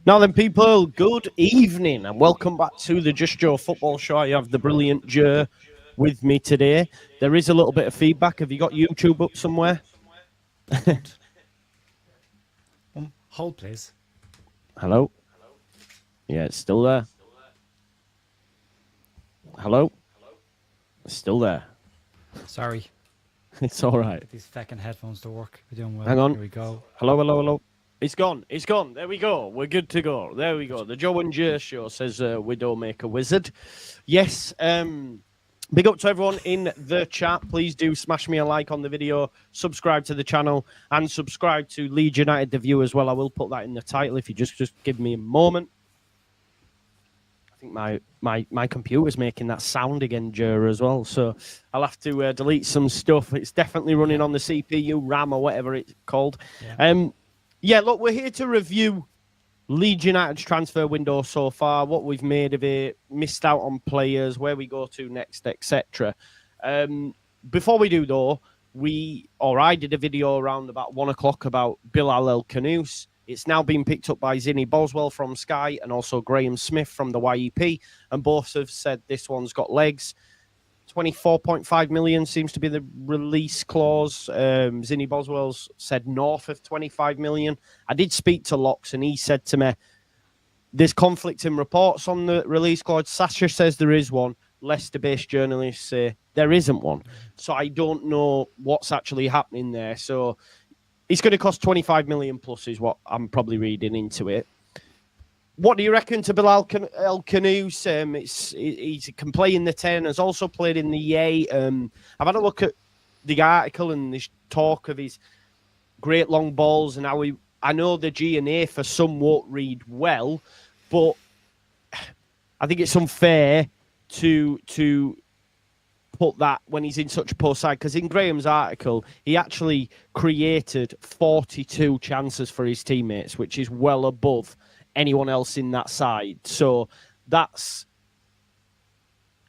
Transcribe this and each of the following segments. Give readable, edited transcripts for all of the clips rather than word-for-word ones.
Now then, people, good evening and welcome back to the Just Joe Football Show. I have the brilliant Joe with me today. There is a little bit of feedback. Have you got YouTube up somewhere? Hold, please. Hello? Yeah, it's still there. Hello? It's still there. Sorry. It's all right. Get these fucking headphones to work. We're doing well. Hang on. Here we go. Hello, hello, hello. It's gone. It's gone. There we go. We're good to go. There we go. The Joe and Joe Show says Widowmaker Wizard. Yes. Big up to everyone in the chat. Please do smash me a like on the video, subscribe to the channel, and subscribe to Leeds United The View as well. I will put that in the title if you just give me a moment. I think my computer's making that sound again, Joe, as well. So I'll have to delete some stuff. It's definitely running on the CPU, RAM, or whatever it's called. Yeah, look, we're here to review Leeds United's transfer window so far, what we've made of it, missed out on players, where we go to next, etc. Before we do, though, I did a video around about 1 o'clock about Bilal El Khannouss. It's now been picked up by Zinny Boswell from Sky and also Graham Smith from the YEP, and both have said this one's got legs. 24.5 million seems to be the release clause. Zinny Boswell's said north of 25 million. I did speak to Locks and he said to me, there's conflicting reports on the release clause. Sasha says there is one. Leicester-based journalists say there isn't one. So I don't know what's actually happening there. So it's going to cost 25 million plus is what I'm probably reading into it. What do you reckon to Bilal El Khannouss? He can play in the 10, has also played in the A. I've had a look at the article and this talk of his great long balls and how I know the G and A for some won't read well, but I think it's unfair to put that when he's in such a poor side, because in Graham's article, he actually created 42 chances for his teammates, which is well above anyone else in that side. So that's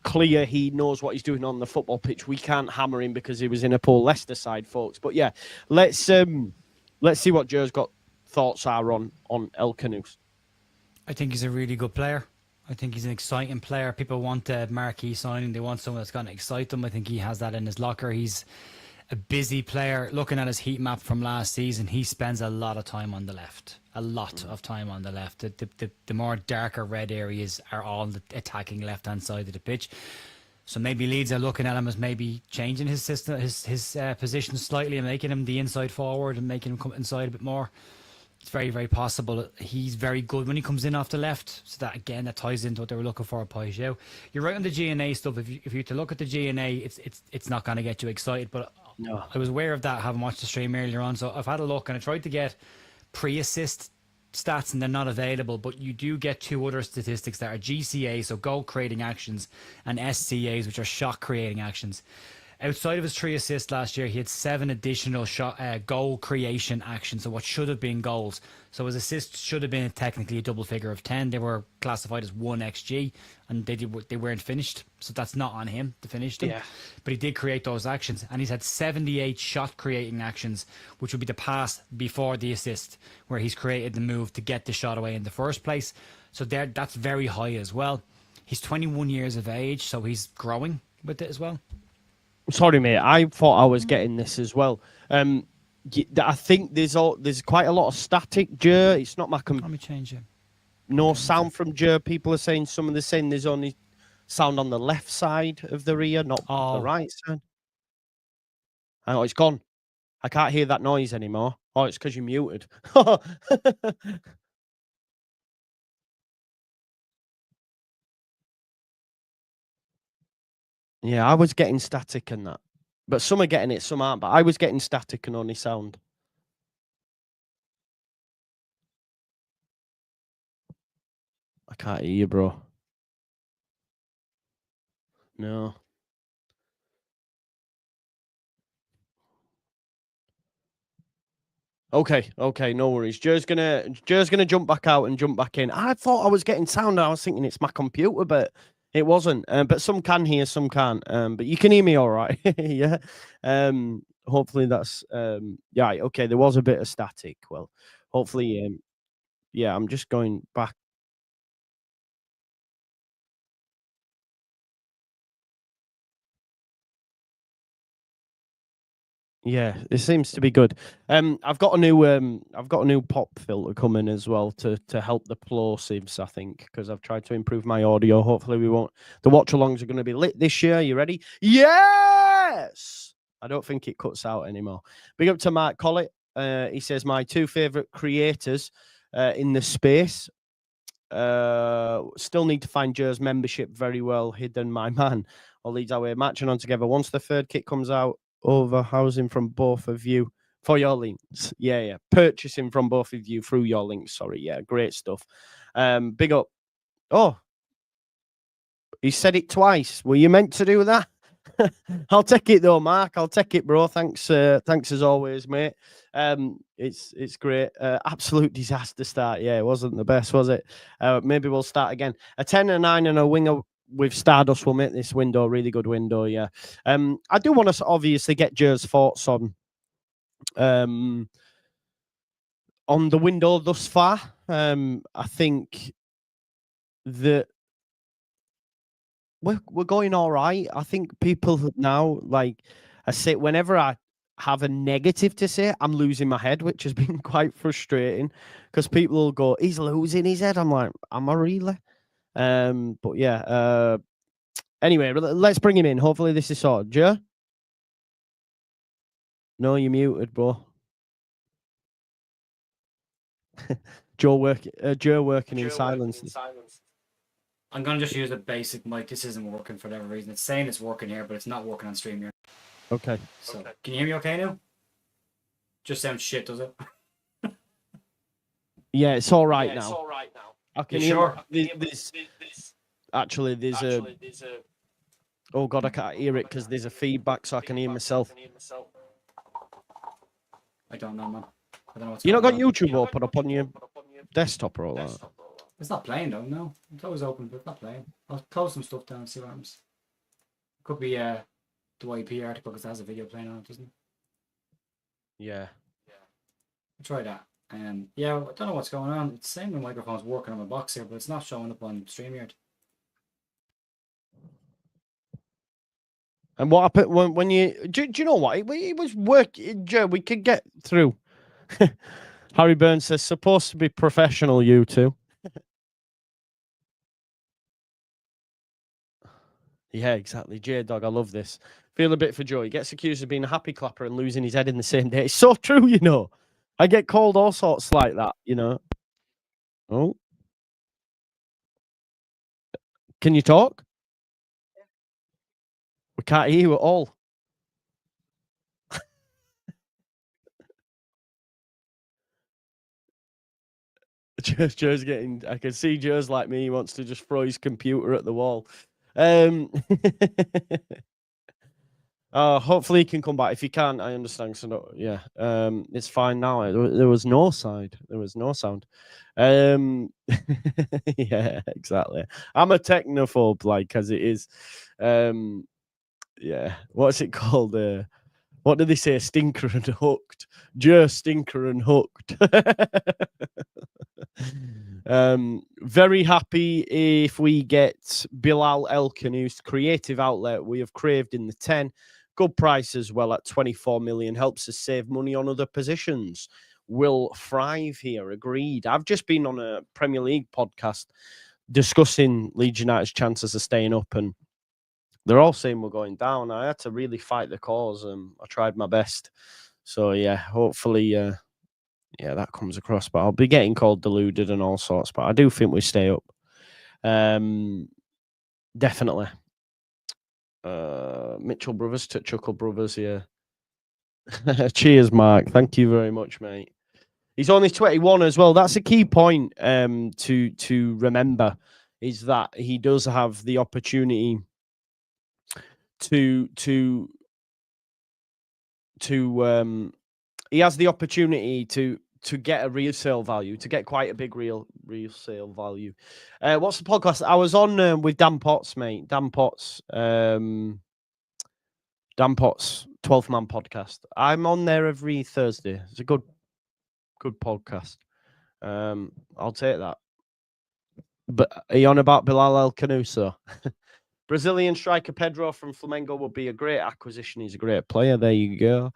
clear. He knows what he's doing on the football pitch. We can't hammer him because he was in a poor Leicester side, folks. But yeah, let's see what Joe's got thoughts are on El Khannouss. I think he's a really good player. I think he's an exciting player. People want a marquee signing. They want someone that's going to excite them. I think he has that in his locker. He's a busy player. Looking at his heat map from last season, he spends a lot of time on the left. A lot of time on the left. The more darker red areas are all the attacking left-hand side of the pitch. So maybe Leeds are looking at him as maybe changing his system, his position slightly and making him the inside forward and making him come inside a bit more. It's very, very possible. He's very good when he comes in off the left. So that, again, that ties into what they were looking for at Paqueta. You're right on the G&A stuff. If you to look at the G&A, it's not going to get you excited. But no. I was aware of that, having watched the stream earlier on. So I've had a look and I tried to get pre-assist stats and they're not available, but you do get two other statistics that are GCA, so goal creating actions, and SCAs, which are shot creating actions. Outside of his 3 assists last year, he had 7 additional goal creation actions, so what should have been goals. So his assists should have been technically a double figure of 10. They were classified as 1 XG, and they weren't finished. So that's not on him to finish them. Yeah. But he did create those actions, and he's had 78 shot creating actions, which would be the pass before the assist, where he's created the move to get the shot away in the first place. So that's very high as well. He's 21 years of age, so he's growing with it as well. Sorry, mate. I thought I was getting this as well. I think there's quite a lot of static, Joe. It's not my Let me change it. No sound from Joe. People are saying some of the saying there's only sound on the left side of the rear, not the right side. Oh, it's gone. I can't hear that noise anymore. Oh, it's because you're muted. Yeah, I was getting static and that. But some are getting it, some aren't. But I was getting static and only sound. I can't hear you, bro. No. Okay, no worries. Joe's gonna jump back out and jump back in. I thought I was getting sound. I was thinking it's my computer, but it wasn't. But some can hear, some can't. But you can hear me all right. Yeah. Hopefully that's yeah. Okay, there was a bit of static. Well, hopefully yeah, I'm just going back. Yeah, it seems to be good. I've got a new pop filter coming as well to help the plosives, I think, because I've tried to improve my audio. Hopefully, we won't. The watch alongs are going to be lit this year. You ready? Yes. I don't think it cuts out anymore. Big up to Mark Collett. He says my two favorite creators in the space. Still need to find Joe's membership very well hidden, my man. Or Leeds away matching on together. Once the third kit comes out, over housing from both of you for your links. Yeah. Purchasing from both of you through your links. Sorry. Yeah. Great stuff. Big up. Oh, he said it twice. Were you meant to do that? I'll take it though, Mark. I'll take it, bro. Thanks as always, mate. It's great. Absolute disaster start. Yeah, it wasn't the best, was it? Maybe we'll start again. A 10, a 9, and a winger with Stardust will make this window a really good window. Yeah. I do want to obviously get Joe's thoughts on the window thus far. I think that we're going all right. I think people now, like I say, whenever I have a negative to say, I'm losing my head, which has been quite frustrating because people will go, he's losing his head. I'm like, am I really? But yeah. Anyway, let's bring him in. Hopefully this is sorted. Joe? No, you're muted, bro. Joe working in silence. I'm gonna just use a basic mic. This isn't working for whatever reason. It's saying it's working here, but it's not working on stream here. Okay. So can you hear me okay now? Just sounds shit, does it? Yeah, it's all right now. I can hear. Sure? There's a. Oh god, I can't hear it because there's a feedback, so I can hear myself. I don't know, man. I don't know what's You not going got on. YouTube open up on your desktop or all that? It's not playing though, no. It's always open, but it's not playing. I'll close some stuff down and see what happens. Could be the YP article because it has a video playing on it, doesn't it? Yeah. I'll try that. Yeah, I don't know what's going on. It's saying the microphone's working on my box here, but it's not showing up on StreamYard. And what happened when you... Do you know what? It was work, Joe, we could get through. Harry Burns says, supposed to be professional, you two. Yeah, exactly. J-Dog, I love this. Feel a bit for Joe. He gets accused of being a happy clapper and losing his head in the same day. It's so true, you know. I get called all sorts like that, you know. Oh. Can you talk? We can't hear you at all. Joe's getting... I can see Joe's like me. He wants to just throw his computer at the wall. Hopefully he can come back. If he can't, I understand. So no, yeah, it's fine now. There was no side. There was no sound. Yeah, exactly. I'm a technophobe, like as it is. Yeah. What's it called? What did they say? Stinker and hooked. Just stinker and hooked. Very happy if we get Bilal El Khannouss, creative outlet we have craved in the 10. Good price as well at 24 million. Helps us save money on other positions. Will thrive here. Agreed. I've just been on a Premier League podcast discussing Leeds United's chances of staying up, and they're all saying we're going down. I had to really fight the cause. I tried my best. So, yeah, hopefully, yeah, that comes across. But I'll be getting called deluded and all sorts. But I do think we stay up. Definitely. Mitchell Brothers to Chuckle Brothers, yeah. Cheers, Mark. Thank you very much, mate. He's only 21 as well. That's a key point to remember, is that he does have the opportunity to he has the opportunity to get a real sale value, to get quite a big real sale value. What's the podcast? I was on with Dan Potts, mate. Dan Potts, 12th Man podcast. I'm on there every Thursday. It's a good podcast. I'll take that. But are you on about Bilal El Khannouss, though? Brazilian striker Pedro from Flamengo would be a great acquisition. He's a great player. There you go.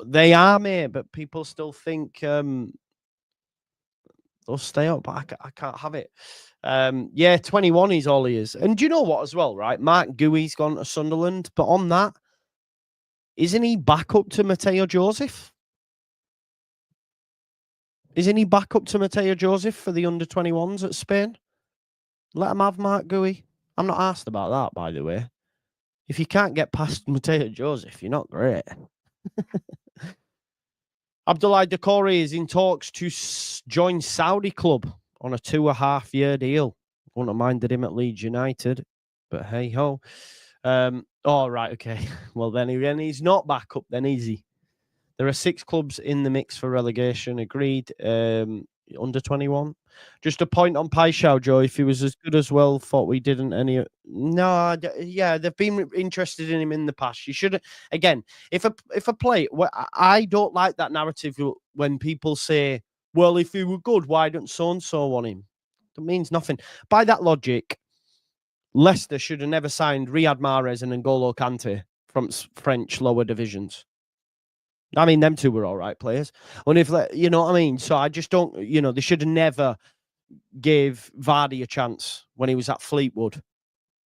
They are, mate, but people still think they'll stay up, but I can't have it. 21 is all he is. And do you know what as well, right? Mark Gui's gone to Sunderland, but on that, isn't he back up to Mateo Joseph? Isn't he back up to Mateo Joseph for the under-21s at Spain? Let him have Mark Gui. I'm not asked about that, by the way. If you can't get past Mateo Joseph, you're not great. Abdoulaye Doucouré is in talks to join Saudi club on a 2.5-year deal. Wouldn't have minded him at Leeds United, but hey ho. Oh, right, okay. Well, then he's not back up, then, is he? There are 6 clubs in the mix for relegation. Agreed. Under 21. Just a point on Paixão, Joe. If he was as good as well, thought we didn't any. No, yeah, they've been interested in him in the past. You should again. If a play, I don't like that narrative when people say, "Well, if he were good, why don't so and so want him?" That means nothing. By that logic, Leicester should have never signed Riyad Mahrez and N'Golo Kante from French lower divisions. I mean, them two were all right players. And if, you know what I mean? So I just don't, they should have never gave Vardy a chance when he was at Fleetwood.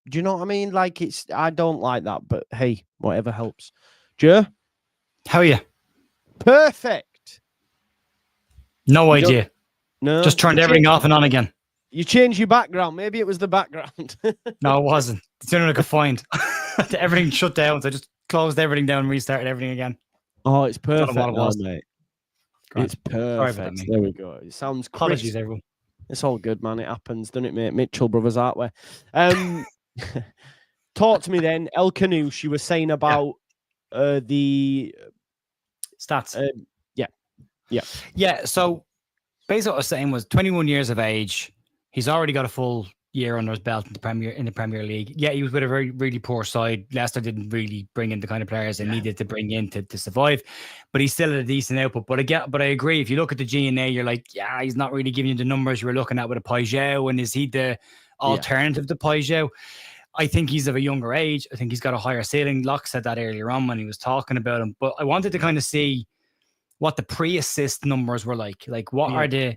Do you know what I mean? Like, I don't like that, but hey, whatever helps. Joe? How are you? Perfect. No idea. No. Just turned everything off and on again. You changed your background. Maybe it was the background. No, it wasn't. It's the only one I could find. Everything shut down, so I just closed everything down and restarted everything again. Oh, it's perfect, mate. It's perfect. There we go. It sounds crisp. Apologies, everyone. It's all good, man. It happens, doesn't it, mate? Mitchell brothers, aren't we? Talk to me then. El Khannouss, you were saying about the stats. Yeah. So basically what I was saying was 21 years of age. He's already got a full year under his belt in the Premier League. Yeah, he was with a very, really poor side. Leicester didn't really bring in the kind of players they needed to bring in to survive, but he's still at a decent output. But I agree. If you look at the G&A, you're like, yeah, he's not really giving you the numbers you were looking at with a Paqueta. And is he the alternative to Paqueta? I think he's of a younger age. I think he's got a higher ceiling. Locke said that earlier on when he was talking about him. But I wanted to kind of see what the pre-assist numbers were like. Like, what are the...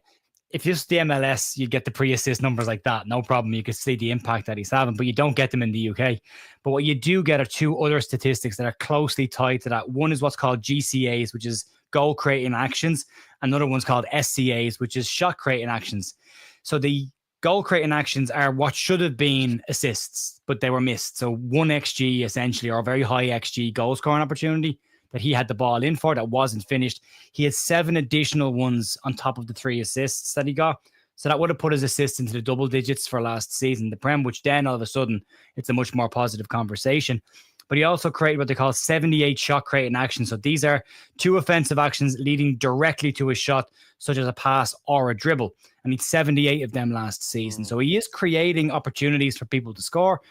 If it's the MLS, you get the pre-assist numbers like that. No problem. You can see the impact that he's having, but you don't get them in the UK. But what you do get are 2 other statistics that are closely tied to that. One is what's called GCAs, which is goal creating actions. Another one's called SCAs, which is shot creating actions. So the goal creating actions are what should have been assists, but they were missed. So 1 XG essentially, or a very high XG goal scoring opportunity that he had the ball in for that wasn't finished. He had 7 additional ones on top of the 3 assists that he got. So that would have put his assists into the double digits for last season, the Prem, which then all of a sudden it's a much more positive conversation. But he also created what they call 78 shot creating actions. So these are 2 offensive actions leading directly to a shot, such as a pass or a dribble. And he's 78 of them last season. So he is creating opportunities for people to score.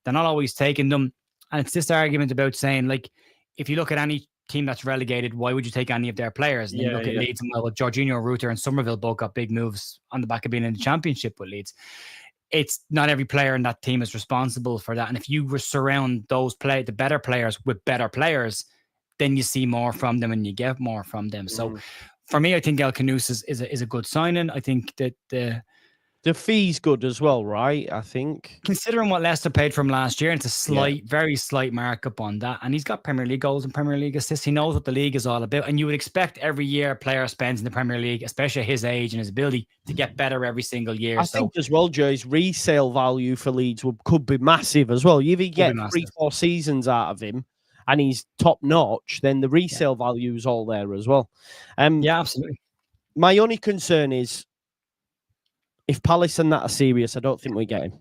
They're not always taking them. And it's this argument about saying, like, if you look at any team that's relegated, why would you take any of their players? And you look at Leeds, and well, Jorginho, Rutter, and Somerville both got big moves on the back of being in the championship with Leeds. It's not every player in that team is responsible for that. And if you surround the better players with better players, then you see more from them and you get more from them. So for me, I think El Khannouss is a good signing. I think that the fee's good as well, right? I think. Considering what Leicester paid from last year, it's a slight, very slight markup on that. And he's got Premier League goals and Premier League assists. He knows what the league is all about. And you would expect every year a player spends in the Premier League, especially at his age and his ability, to get better every single year. I think as well, Joe, his resale value for Leeds could be massive as well. If you get 3-4 seasons out of him and he's top notch, then the resale value is all there as well. Yeah, absolutely. My only concern is, if Palace and that are serious, I don't think we get him.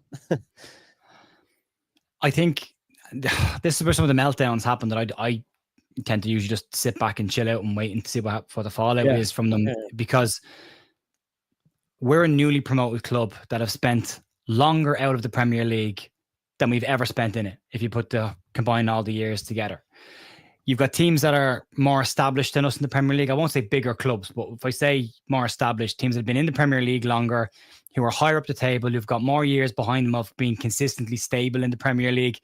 I think this is where some of the meltdowns happen that I tend to usually just sit back and chill out and wait and see what the fallout is from them, because we're a newly promoted club that have spent longer out of the Premier League than we've ever spent in it, if you combine all the years together. You've got teams that are more established than us in the Premier League. I won't say bigger clubs, but if I say more established, teams that have been in the Premier League longer, who are higher up the table, who've got more years behind them of being consistently stable in the Premier League.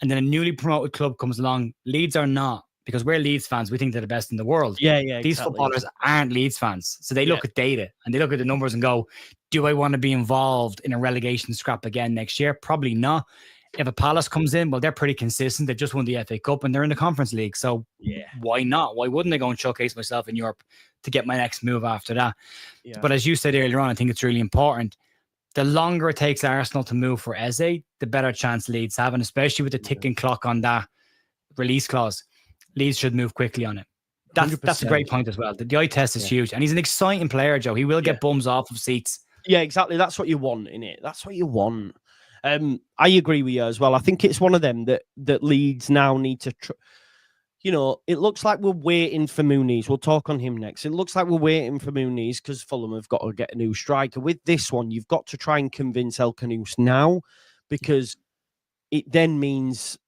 And then a newly promoted club comes along. Leeds are not, because we're Leeds fans. We think they're the best in the world. Yeah, These footballers aren't Leeds fans. So they look at data and they look at the numbers and go, do I want to be involved in a relegation scrap again next year? Probably not. If a Palace comes in, well, they're pretty consistent. They've just won the FA Cup and they're in the Conference League. So why not? Why wouldn't I go and showcase myself in Europe to get my next move after that? Yeah. But as you said earlier on, I think it's really important. The longer it takes Arsenal to move for Eze, the better chance Leeds have. And especially with the ticking clock on that release clause, Leeds should move quickly on it. That's a great point as well. The eye test is huge. And he's an exciting player, Joe. He will get bums off of seats. Yeah, exactly. That's what you want, innit? That's what you want. I agree with you as well. I think it's one of them that Leeds now need to... it looks like we're waiting for Muniz. We'll talk on him next. It looks like we're waiting for Muniz because Fulham have got to get a new striker. With this one, you've got to try and convince El Khannouss now because it then means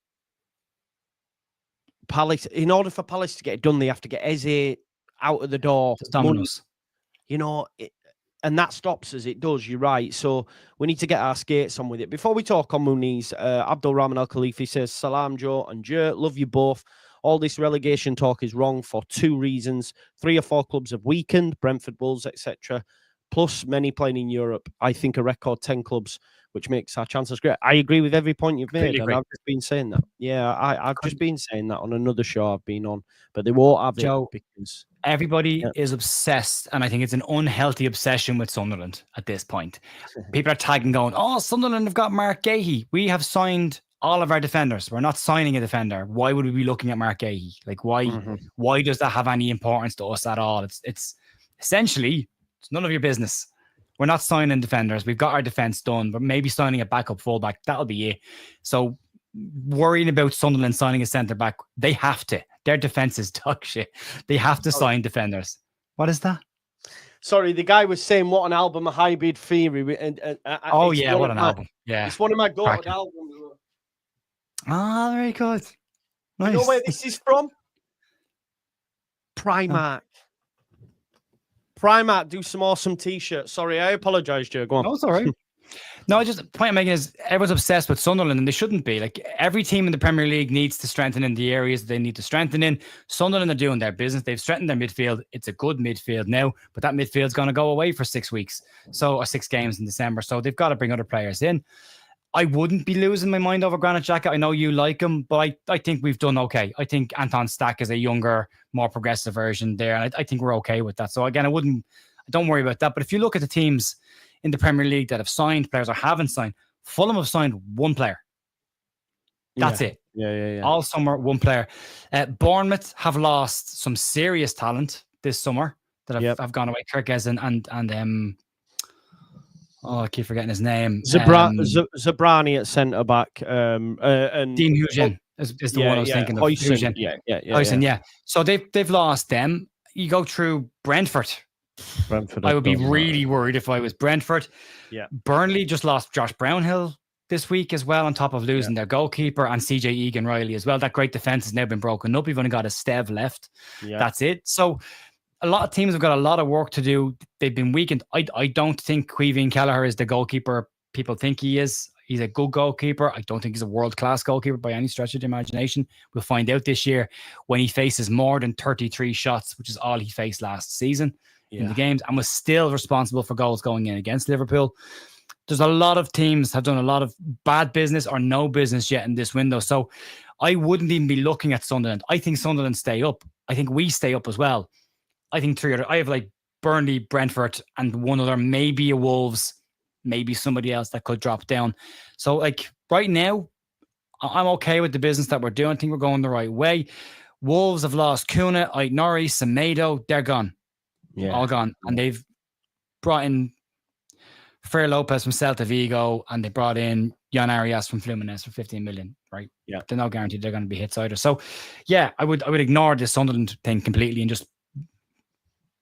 Palace, in order for Palace to get it done, they have to get Eze out of the door. Dominoes. And that stops us. It does. You're right. So we need to get our skates on with it. Before we talk on Muniz, Abdul Rahman Al Khalifi says, Salam, Joe and Joe. Love you both. All this relegation talk is wrong for two reasons. 3 or 4 clubs have weakened, Brentford, Wolves, etc. Plus many playing in Europe. I think a record 10 clubs, which makes our chances great. I agree with every point you've made. And I've just been saying that. Yeah, I've just been saying that on another show I've been on. But they won't have Joe, it because... Everybody is obsessed, and I think it's an unhealthy obsession with Sunderland at this point. People are tagging going, oh, Sunderland have got Mark Gahey. We have signed all of our defenders. We're not signing a defender. Why would we be looking at Mark Gahey? Like, why does that have any importance to us at all? It's essentially, it's none of your business. We're not signing defenders. We've got our defense done, but maybe signing a backup fullback, that'll be it. So worrying about Sunderland signing a centre-back, they have to. Their defense is dog shit. They have to sign defenders. What is that? Sorry, the guy was saying, what an album, a hybrid theory. What an album. Yeah. It's one of my go-to albums. Ah, very good. Nice. You know where this is from? Primark. Primark do some awesome t-shirts. Sorry, I apologize, Joe. Go on. No, it's all right. No, just the point I'm making is everyone's obsessed with Sunderland, and they shouldn't be. Like, every team in the Premier League needs to strengthen in the areas they need to strengthen in. Sunderland are doing their business. They've strengthened their midfield. It's a good midfield now, but that midfield's going to go away for 6 weeks, or 6 games in December. So they've got to bring other players in. I wouldn't be losing my mind over Granit Xhaka. I know you like him, but I think we've done okay. I think Anton Stack is a younger, more progressive version there, and I think we're okay with that. So again, I don't worry about that. But if you look at the teams in the Premier League that have signed players or haven't signed, Fulham have signed 1 player. That's it. Yeah. All summer, 1 player. Bournemouth have lost some serious talent this summer that have gone away. Kirkes and I keep forgetting his name. Zabrani at centre back. And Dean Huijsen is the one I was thinking of. Huijsen. Yeah. So they've lost them. You go through Brentford. I would be really worried if I was Brentford. Yeah. Burnley just lost Josh Brownhill this week as well, on top of losing their goalkeeper, and CJ Egan-Riley as well. That great defense has now been broken up. We've only got a Stev left. Yeah. That's it. So a lot of teams have got a lot of work to do. They've been weakened. I don't think Caoimhín Kelleher is the goalkeeper people think he is. He's a good goalkeeper. I don't think he's a world-class goalkeeper by any stretch of the imagination. We'll find out this year when he faces more than 33 shots, which is all he faced last season in the games, and was still responsible for goals going in against Liverpool. There's a lot of teams have done a lot of bad business or no business yet in this window. So I wouldn't even be looking at Sunderland. I think Sunderland stay up. I think we stay up as well. I think 3 other. I have like Burnley, Brentford, and one other, maybe a Wolves, maybe somebody else that could drop down. So like right now, I'm okay with the business that we're doing. I think we're going the right way. Wolves have lost Kuna, Aït-Nouri, Semedo. They're gone. Yeah. All gone. And they've brought in Fer Lopez from Celta Vigo, and they brought in Jan Arias from Fluminense for 15 million, right? Yeah. They're not guaranteed they're going to be hits either. So yeah, I would ignore the Sunderland thing completely and just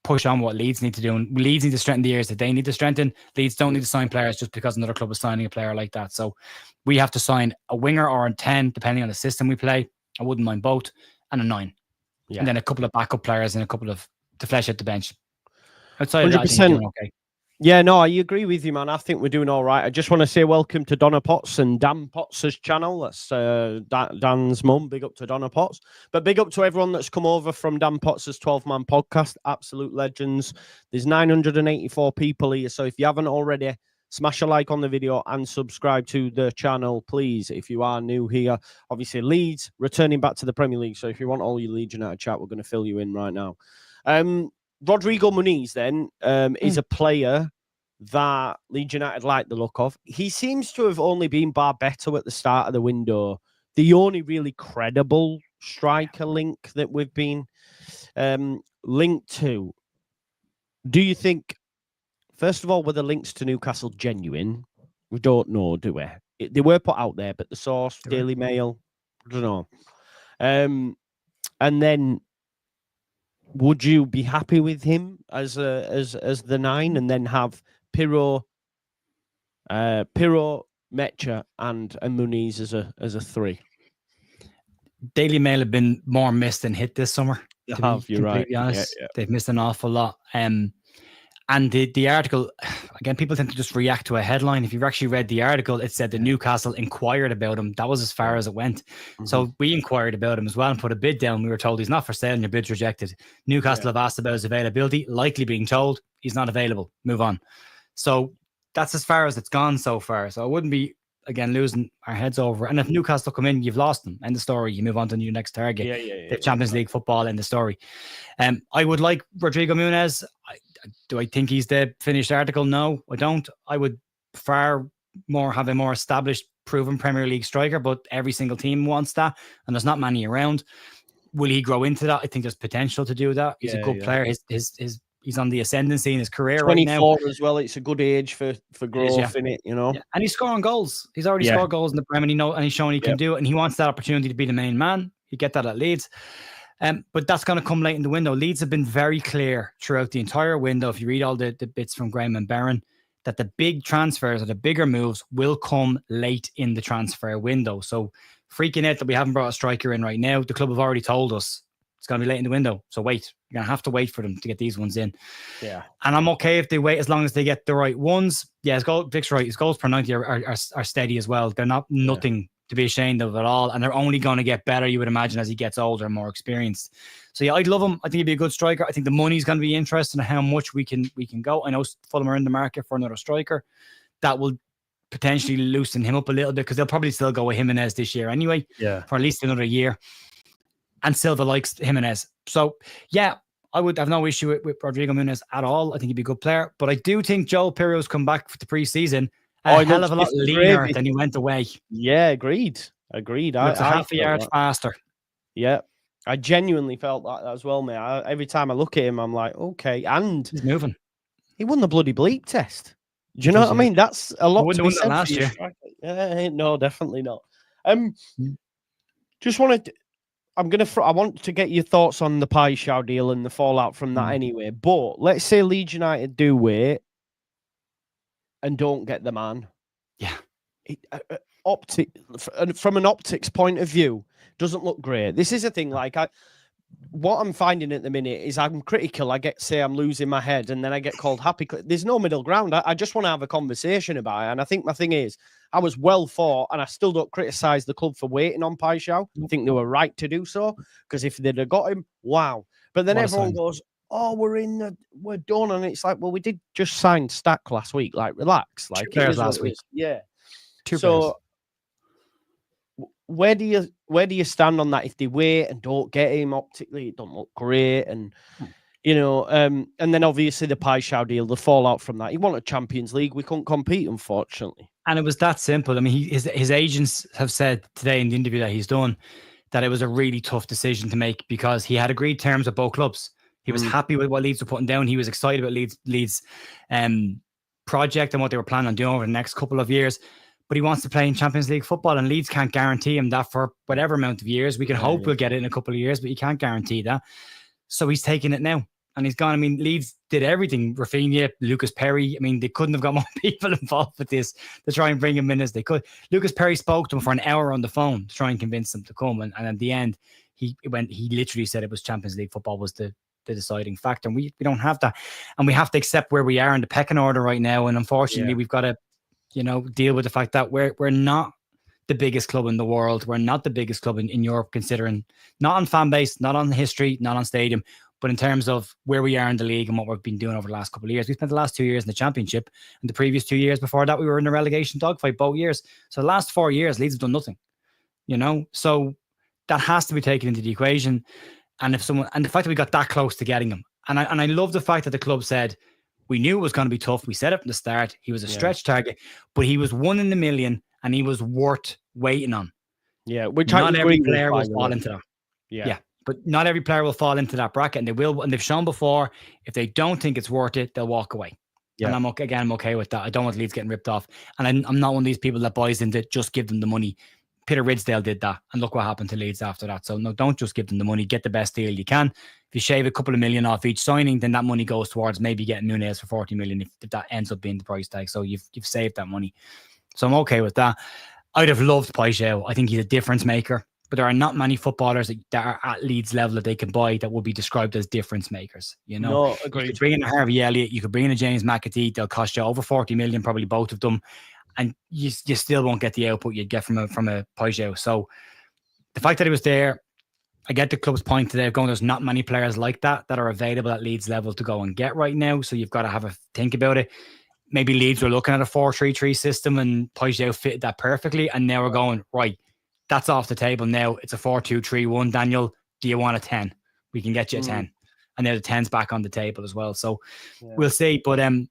push on what Leeds need to do. And Leeds need to strengthen the areas that they need to strengthen. Leeds don't need to sign players just because another club is signing a player like that. So we have to sign a winger or a 10, depending on the system we play. I wouldn't mind both. and a 9. Yeah. And then a couple of backup players and a couple of to flesh out the bench. Outside of that, I think 100%. we're doing okay. Yeah, no, I agree with you, man. I think we're doing all right. I just want to say welcome to Donna Potts and Dan Potts' channel. That's Dan's mum. Big up to Donna Potts. But big up to everyone that's come over from Dan Potts' 12-man podcast. Absolute legends. There's 984 people here. So if you haven't already, smash a like on the video and subscribe to the channel, please, if you are new here. Obviously, Leeds returning back to the Premier League. So if you want all your Leeds United chat, we're going to fill you in right now. Rodrigo Muniz, then, is a player that Leeds United like the look of. He seems to have only been Barbeto at the start of the window. The only really credible striker link that we've been linked to. Do you think, first of all, were the links to Newcastle genuine? We don't know, do we? They were put out there, but the source, Daily Mail, I don't know. And then, would you be happy with him as the 9, and then have Pirro, Mecha, and Muniz as a 3? Daily Mail have been more missed than hit this summer. You're completely right. honest, Yeah. they've missed an awful lot. And the article, again, people tend to just react to a headline. If you've actually read the article, it said that Newcastle inquired about him. That was as far as it went. Mm-hmm. So we inquired about him as well and put a bid down. We were told he's not for sale and your bid's rejected. Newcastle have asked about his availability, likely being told he's not available. Move on. So that's as far as it's gone so far. So I wouldn't be, again, losing our heads over. And if Newcastle come in, you've lost them. End of story. You move on to your next target. The Champions League football, end of story. I would like Rodrigo Muniz. Do I think he's the finished article? No, I don't. I would far more have a more established, proven Premier League striker, but every single team wants that, and there's not many around. Will he grow into that? I think there's potential to do that. He's a good player. He's on the ascendancy in his career right now. 24 as well. It's a good age for growth in it, you know. Yeah. And he's scoring goals. He's already scored goals in the Premier, and he's shown he can do it, and he wants that opportunity to be the main man. You get that at Leeds. But that's going to come late in the window. Leeds have been very clear throughout the entire window, if you read all the bits from Graham and Barron, that the big transfers or the bigger moves will come late in the transfer window. So freaking out that we haven't brought a striker in right now. The club have already told us it's going to be late in the window. So wait. You're going to have to wait for them to get these ones in. Yeah. And I'm okay if they wait as long as they get the right ones. Yeah, Vic's right. His goals per 90 are steady as well. They're not nothing to be ashamed of at all, and they're only going to get better, you would imagine, as he gets older and more experienced. So yeah, I'd love him. I think he'd be a good striker. I think the money's going to be interesting in how much we can go. I know Fulham are in the market for another striker. That will potentially loosen him up a little bit, because they'll probably still go with Jimenez this year anyway, for at least another year. And Silva likes Jimenez. So yeah, I would have no issue with Rodrigo Muniz at all. I think he'd be a good player. But I do think Joel Pirro's come back for the pre-season a hell of a lot leaner than he went away. Yeah, agreed. He looks a half a yard faster. Yeah, I genuinely felt that as well, mate. Every time I look at him, I'm like, okay. And he's moving. He won the bloody bleep test. Do you know what I mean? That's a lot to be said last year. No, definitely not. Just wanted to, I want to get your thoughts on the Paqueta deal and the fallout from that anyway. But let's say Leeds United do wait and don't get the man. Yeah. From an optics point of view, doesn't look great. This is a thing, like, what I'm finding at the minute is I'm critical. I say I'm losing my head, and then I get called happy. There's no middle ground. I just want to have a conversation about it. And I think my thing is, I was well thought, and I still don't criticize the club for waiting on Paqueta. I think they were right to do so, because if they'd have got him, wow. But then everyone goes, oh, we're done. And it's like, well, we did just sign Stack last week. Like, relax. Like, 2 players last week. Yeah. 2 players. Where do you stand on that? If they wait and don't get him, optically it don't look great, and you know, and then obviously the Paqueta deal, the fallout from that. He wanted Champions League, we couldn't compete, unfortunately. And it was that simple. I mean, his agents have said today in the interview that he's done that it was a really tough decision to make, because he had agreed terms with both clubs. He was happy with what Leeds were putting down. He was excited about Leeds project and what they were planning on doing over the next couple of years. But he wants to play in Champions League football, and Leeds can't guarantee him that for whatever amount of years. We can hope we'll get it in a couple of years, but you can't guarantee that. So he's taking it now, and he's gone. I mean, Leeds did everything. Rafinha, Lucas Perry. I mean, they couldn't have got more people involved with this to try and bring him in as they could. Lucas Perry spoke to him for an hour on the phone to try and convince him to come, and at the end, he literally said it was Champions League football was the deciding factor. And we don't have that. And we have to accept where we are in the pecking order right now. And unfortunately, we've got to, deal with the fact that we're not the biggest club in the world. We're not the biggest club in Europe, considering not on fan base, not on history, not on stadium, but in terms of where we are in the league and what we've been doing over the last couple of years. We spent the last 2 years in the Championship, and the previous 2 years before that, we were in the relegation dogfight both years. So the last 4 years, Leeds have done nothing, So that has to be taken into the equation. And the fact that we got that close to getting him, and I love the fact that the club said we knew it was going to be tough. We set up from the start. He was a stretch target, but he was 1 in a million, and he was worth waiting on. Yeah, which not every player will fall into that. Yeah. But not every player will fall into that bracket, and they will. And they've shown before, if they don't think it's worth it, they'll walk away. Yeah. And I'm okay with that. I don't want Leeds getting ripped off. And I'm not one of these people that buys into just give them the money. Peter Ridsdale did that, and look what happened to Leeds after that. So no, don't just give them the money. Get the best deal you can. If you shave a couple of million off each signing, then that money goes towards maybe getting Muniz for 40 million if that ends up being the price tag. So you've saved that money. So I'm okay with that. I'd have loved Paqueta. I think he's a difference maker. But there are not many footballers that are at Leeds level that they can buy that will be described as difference makers. No, agreed. You could bring in a Harvey Elliott, you could bring in a James McAtee. They'll cost you over 40 million, probably both of them, and you still won't get the output you'd get from a Paqueta. So the fact that he was there, I get the club's point today of going, there's not many players like that are available at Leeds level to go and get right now. So you've got to have a think about it. Maybe Leeds were looking at a 4-3-3 system and Paqueta fitted that perfectly, and now we're going right. That's off the table now. It's a 4-2-3-1. Daniel, do you want a 10? We can get you a 10. And now the 10's back on the table as well. So we'll see. But I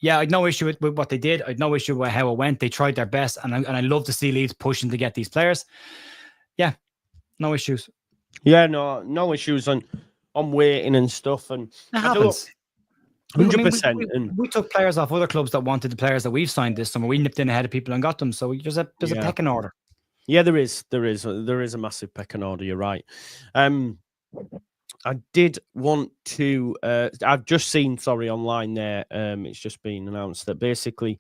had no issue with what they did. I had no issue with how it went. They tried their best. And I love to see Leeds pushing to get these players. Yeah, no issues. Yeah, no issues on waiting and stuff. And it happens. 100%. We took players off other clubs that wanted the players that we've signed this summer. We nipped in ahead of people and got them. So there's a pecking order. Yeah, there is a massive pecking order. You're right. I did want to. I've just seen, online there. It's just been announced that basically,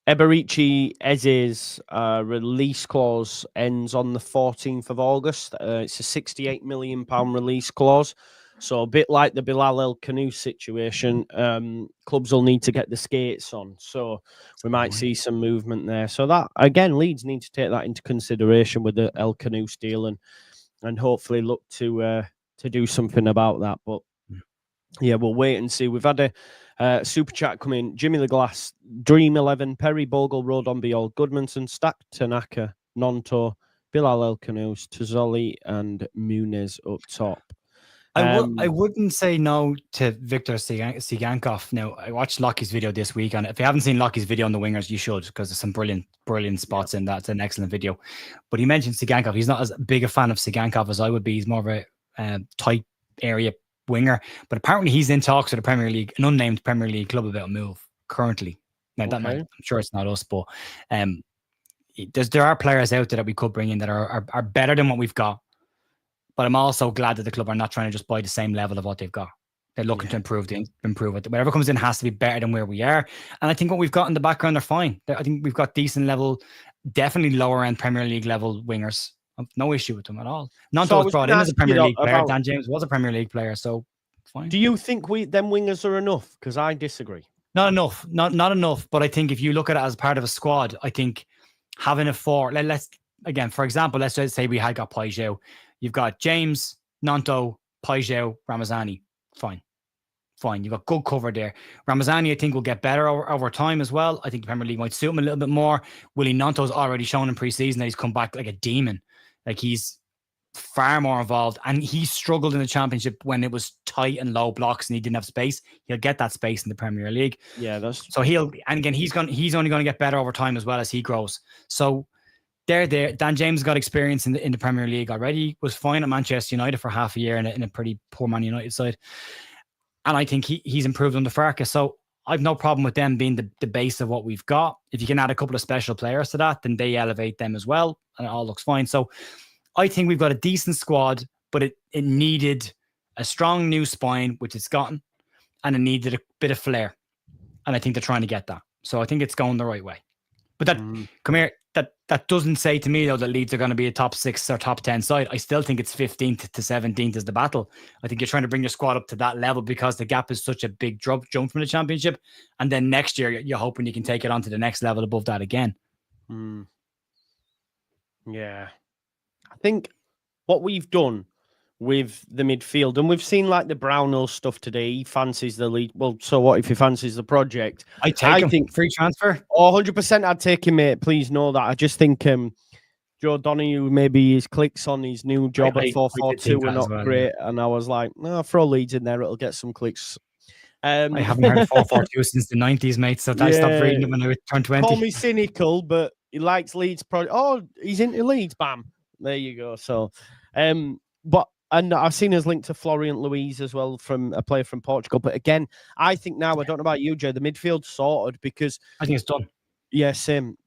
Eberici Eze's release clause ends on the 14th of August. It's a £68 million release clause. So a bit like the Bilal El Khannouss situation, clubs will need to get the skates on. So we might see some movement there. So that, again, Leeds need to take that into consideration with the El Khannouss deal and hopefully look to do something about that. But yeah, we'll wait and see. We've had a super chat come in. Jimmy the Glass, Dream 11, Perry, Bogle, Rodon, Biol, Goodmanson, Stack, Tanaka, Nonto, Bilal El Khannouss, Tazoli, and Muniz up top. I wouldn't say no to Victor Sigankov. Now, I watched Lockie's video this week, and if you haven't seen Lockie's video on the wingers, you should, because there's some brilliant spots in that. It's an excellent video. But he mentioned Sigankov. He's not as big a fan of Sigankov as I would be. He's more of a tight area winger. But apparently he's in talks with the Premier League, an unnamed Premier League club, about a move currently. Now, I'm sure it's not us, but there are players out there that we could bring in that are better than what we've got. But I'm also glad that the club are not trying to just buy the same level of what they've got. They're looking to improve it. Whatever comes in has to be better than where we are. And I think what we've got in the background are fine. I think we've got decent level, definitely lower end Premier League level wingers. No issue with them at all. Nonto was brought in as a Premier League player. Dan James was a Premier League player, so fine. Do you think them wingers are enough? Because I disagree. Not enough. Not enough. But I think if you look at it as part of a squad, I think having a four. Let's again, for example, let's just say we had got Paqueta. You've got James, Nonto, Paqueta, Ramazani. Fine. You've got good cover there. Ramazani, I think, will get better over time as well. I think the Premier League might suit him a little bit more. Willie Nonto's already shown in pre-season that he's come back like a demon. Like, he's far more involved. And he struggled in the Championship when it was tight and low blocks and he didn't have space. He'll get that space in the Premier League. Yeah, so he's only going to get better over time as well as he grows. So they're there. Dan James got experience in the Premier League already. Was fine at Manchester United for half a year in a pretty poor Man United side, and I think he's improved under Farkas. So I've no problem with them being the base of what we've got. If you can add a couple of special players to that, then they elevate them as well, and it all looks fine. So I think we've got a decent squad, but it needed a strong new spine, which it's gotten, and it needed a bit of flair, and I think they're trying to get that. So I think it's going the right way. But come here. that doesn't say to me though that Leeds are going to be a top 6 or top 10 side. I still think it's 15th to 17th is the battle. I think you're trying to bring your squad up to that level because the gap is such a big jump from the Championship, and then next year you're hoping you can take it on to the next level above that again. Yeah, I think what we've done with the midfield, and we've seen like the Brownhill stuff today. He fancies the lead. Well, so what if he fancies the project? I think free transfer. 100%. I'd take him, mate. Please know that. I just think Joe Donahue, maybe his clicks on his new job at 442 were not great, and I was like, no, throw Leeds in there. It'll get some clicks. I haven't heard 442 since the 90s, mate. So I stopped reading it when I turned 20. Call me cynical, but he likes Leeds. He's into Leeds. Bam. There you go. So, and I've seen his link to Florian Luiz as well from a player from Portugal. But again, I think now, I don't know about you, Jay, the midfield's sorted because I think it's done. Yeah, same.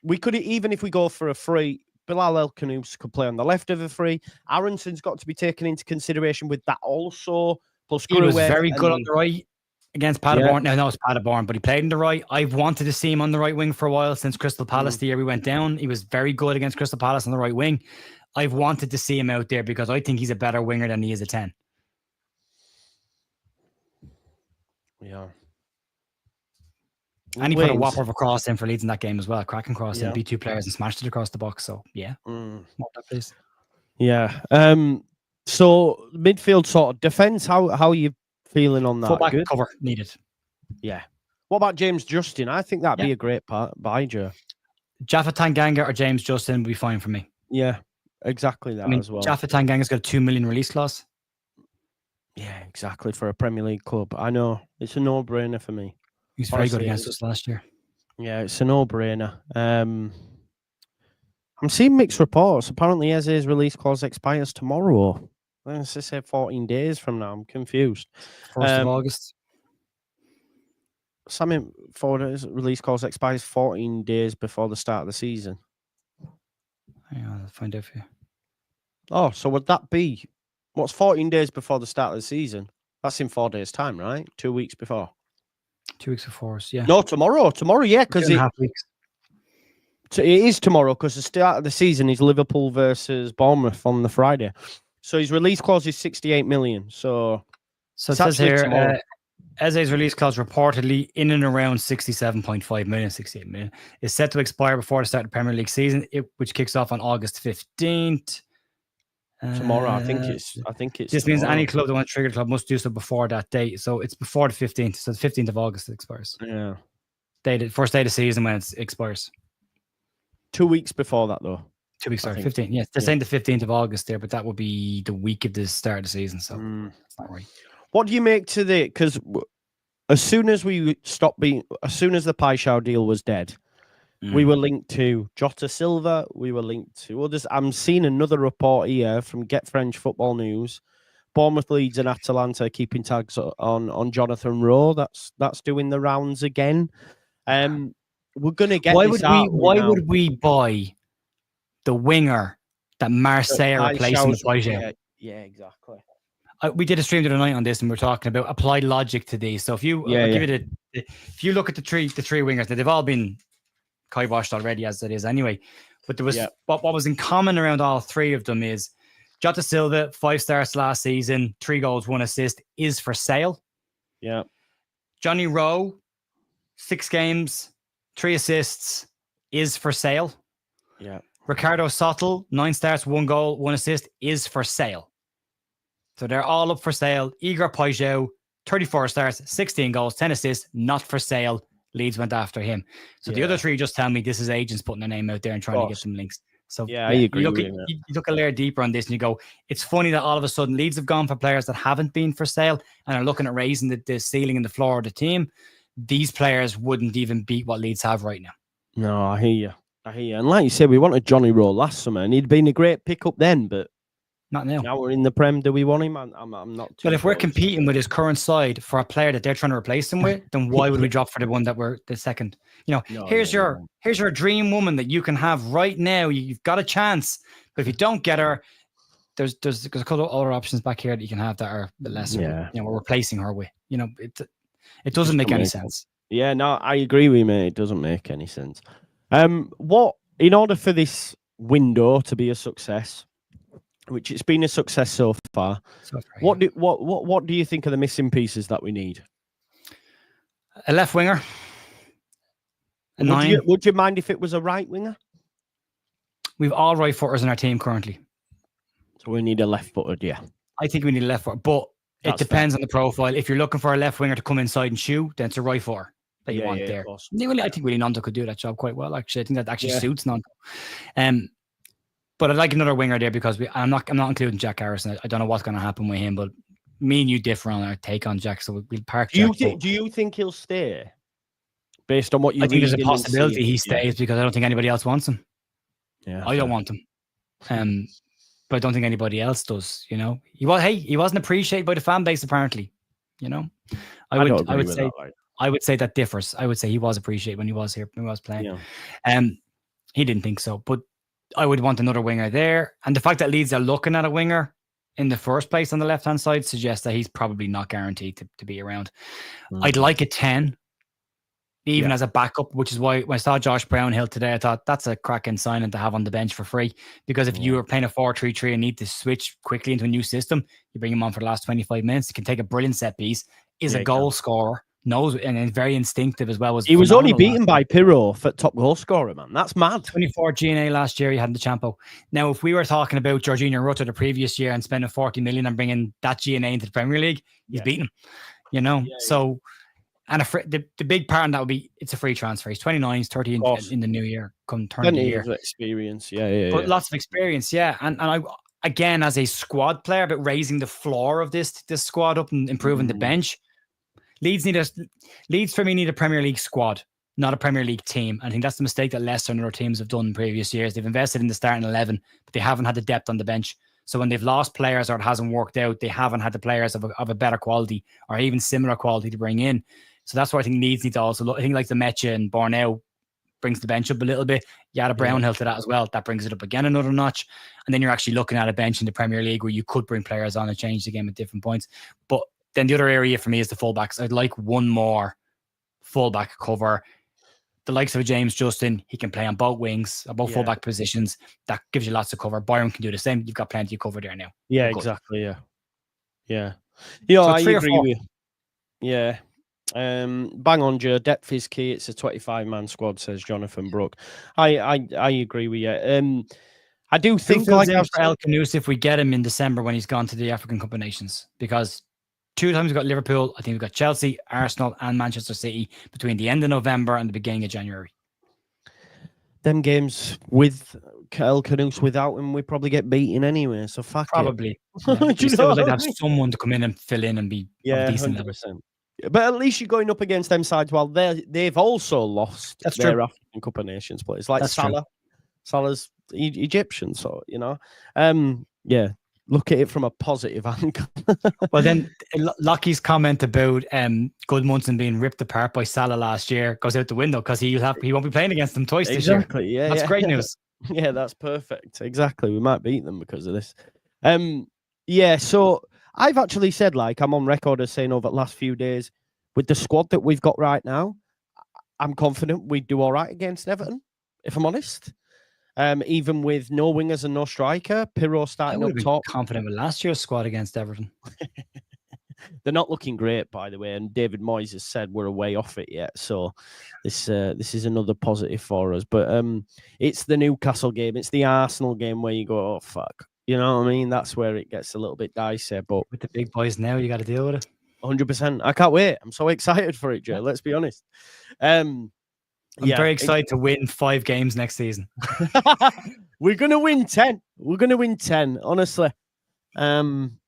We could, even if we go for a free, Bilal El Khannouss could play on the left of a free. Aronson's got to be taken into consideration with that also. Plus, he was very good on the right against Paderborn. Yeah. No, it's Paderborn, but he played on the right. I've wanted to see him on the right wing for a while since Crystal Palace the year we went down. He was very good against Crystal Palace on the right wing. I've wanted to see him out there because I think he's a better winger than he is a 10. Yeah. And he put a whopper of a cross in for Leeds in that game as well. Cracking cross and beat 2 players and smashed it across the box. So, yeah. More that, please. Yeah. So, midfield sort of defence, how are you feeling on that? Fullback cover needed. Yeah. What about James Justin? I think that'd be a great buy, Joe. Jaffa Tanganga or James Justin would be fine for me. Yeah. Exactly that as well. Jaffa Tanganga's got a 2 million release clause. Yeah, exactly. For a Premier League club. I know. It's a no-brainer for me. He's very good against us last year. Yeah, it's a no-brainer. I'm seeing mixed reports. Apparently, Eze's release clause expires tomorrow. Let's just say 14 days from now. I'm confused. 1st of August. Something for his release clause expires 14 days before the start of the season. Yeah, I'll find out for you. Oh, so would that be what's 14 days before the start of the season? That's in 4 days' time, right? 2 weeks before. 2 weeks before us, yeah. No, tomorrow. Yeah, because 2.5 weeks. It is tomorrow because the start of the season is Liverpool versus Bournemouth on the Friday. So his release clause is 68 million. So it says here, Eze's release clause reportedly in and around 67.5 million, 68 million, is set to expire before the start of the Premier League season, which kicks off on August 15th. Tomorrow, I think it's. This tomorrow. Means any club that wants to trigger the club must do so before that date. So it's before the 15th. So the 15th of August it expires. Yeah. First day of the season when it expires. 2 weeks before that, though. 2 weeks, sorry. 15th. Yes, they're saying the 15th of August there, but that would be the week of the start of the season. So that's not right. What do you make to the? Because as soon as the Paixão deal was dead, we were linked to Jota Silva. We were linked to others. I'm seeing another report here from Get French Football News. Bournemouth, Leeds, and Atalanta keeping tags on Jonathan Rowe. That's doing the rounds again. We're gonna get. Why would we buy the winger that Marseille replacing with Paixão? Yeah, exactly. We did a stream the other night on this, and we're talking about applied logic to these. So if you if you look at the three wingers, they've all been kiboshed already as it is anyway. But there was what was in common around all three of them is Jota Silva, 5 starts last season, 3 goals, 1 assist, is for sale. Yeah. Johnny Rowe, 6 games, 3 assists, is for sale. Yeah. Ricardo Sottle, 9 starts, 1 goal, 1 assist, is for sale. So they're all up for sale. Igor Paixão, 34 starts, 16 goals, 10 assists, not for sale. Leeds went after him. So the other 3 just tell me this is agents putting their name out there and trying to get some links. So I agree. You look a layer deeper on this and you go, it's funny that all of a sudden Leeds have gone for players that haven't been for sale and are looking at raising the ceiling and the floor of the team. These players wouldn't even beat what Leeds have right now. No, I hear you. And like you said, we wanted Johnny Rowe last summer and he'd been a great pickup then, but not now. Now we're in the Prem. Do we want him? I'm not. But if we're competing with his current side for a player that they're trying to replace him with, then why would we drop for the one that we're the second? Here's your dream woman that you can have right now. You've got a chance, but if you don't get her, there's a couple of other options back here that you can have that are a bit lesser. Yeah. We're replacing her with. It doesn't make any sense. Yeah, no, I agree with you, mate. It doesn't make any sense. What in order for this window to be a success, which it's been a success so far, what do you think are the missing pieces that we need? A left winger. Would you mind if it was a right winger? We've all right footers in our team currently. So we need a left footed, yeah. I think we need a left footer, but it depends on the profile. If you're looking for a left winger to come inside and shoot, then it's a right footer that you want there. I think Willie Nando could do that job quite well, actually. I think that actually suits Nando. But I'd like another winger there because I'm not including Jack Harrison. I don't know what's going to happen with him, but me and you differ on our take on Jack, so we'll park Jack. Do you think he'll stay? Based on what you I think there's a possibility he stays because I don't think anybody else wants him. Yeah, I don't want him. But I don't think anybody else does, you know. He wasn't appreciated by the fan base, apparently. You know? I would say that differs. I would say he was appreciated when he was here, when he was playing. Yeah. He didn't think so. But I would want another winger there. And the fact that Leeds are looking at a winger in the first place on the left-hand side suggests that he's probably not guaranteed to be around. I'd like a 10, even as a backup, which is why when I saw Josh Brownhill today, I thought that's a cracking signing to have on the bench for free. Because if you were playing a 4-3-3 and need to switch quickly into a new system, you bring him on for the last 25 minutes. He can take a brilliant set piece, is a goal scorer, knows, and very instinctive as well. He was only beaten by Pirro for top goal scorer, man. That's mad. 24 GNA last year he had in the Champo. Now, if we were talking about Jorginho Rutter the previous year and spending 40 million and bringing that GNA into the Premier League, he's beaten him. You know, so... And the big part of that would be it's a free transfer. He's 29, he's 30 in the new year, come turn of the year. Experience, Lots of experience, yeah. And I, again, as a squad player, but raising the floor of this squad up and improving the bench. Leeds for me need a Premier League squad, not a Premier League team. I think that's the mistake that Leicester and other teams have done in previous years. They've invested in the starting 11, but they haven't had the depth on the bench. So when they've lost players or it hasn't worked out, they haven't had the players of a better quality or even similar quality to bring in. So that's why I think Leeds need to also look. I think like the Mecha and Borneo brings the bench up a little bit. You add a Brownhill to that as well. That brings it up again another notch. And then you're actually looking at a bench in the Premier League where you could bring players on and change the game at different points. But then the other area for me is the fullbacks. I'd like one more fullback cover. The likes of a James Justin, he can play on both wings, both fullback positions. That gives you lots of cover. Byron can do the same. You've got plenty of cover there now. Yeah, exactly. Yeah. You know, so I agree with you. Yeah. Bang on, Joe. Depth is key. It's a 25-man squad, says Jonathan Brook. I agree with you. I do think like for El Khannouss if we get him in December when he's gone to the African Cup of Nations, because 2 times we've got Liverpool. I think we've got Chelsea, Arsenal, and Manchester City between the end of November and the beginning of January. Them games with El Khannouss without him, we probably get beaten anyway. So fuck probably. It. Yeah. Still like to have someone to come in and fill in and be of decent 100%. Level. But at least you're going up against them sides while they've also lost their African Cup of Nations players. Like Salah's Egyptian, so, you know. Look at it from a positive angle. Well, then Lockie's comment about Goodmunson being ripped apart by Salah last year goes out the window because he won't be playing against them twice this year. Yeah, that's great news. Yeah, that's perfect. Exactly. We might beat them because of this. So I've actually said, like, I'm on record as saying over the last few days, with the squad that we've got right now, I'm confident we'd do all right against Everton, if I'm honest. Even with no wingers and no striker, Pirro starting up top. Confident with last year's squad against Everton. They're not looking great, by the way, and David Moyes has said we're a way off it yet. So this is another positive for us. But it's the Newcastle game, it's the Arsenal game where you go, oh fuck, you know what I mean? That's where it gets a little bit dicey. But with the big boys now, you got to deal with it. 100%. I can't wait. I'm so excited for it, Joe. Let's be honest. I'm very excited to win 5 games next season. We're gonna win 10. We're gonna win 10. Honestly, I'm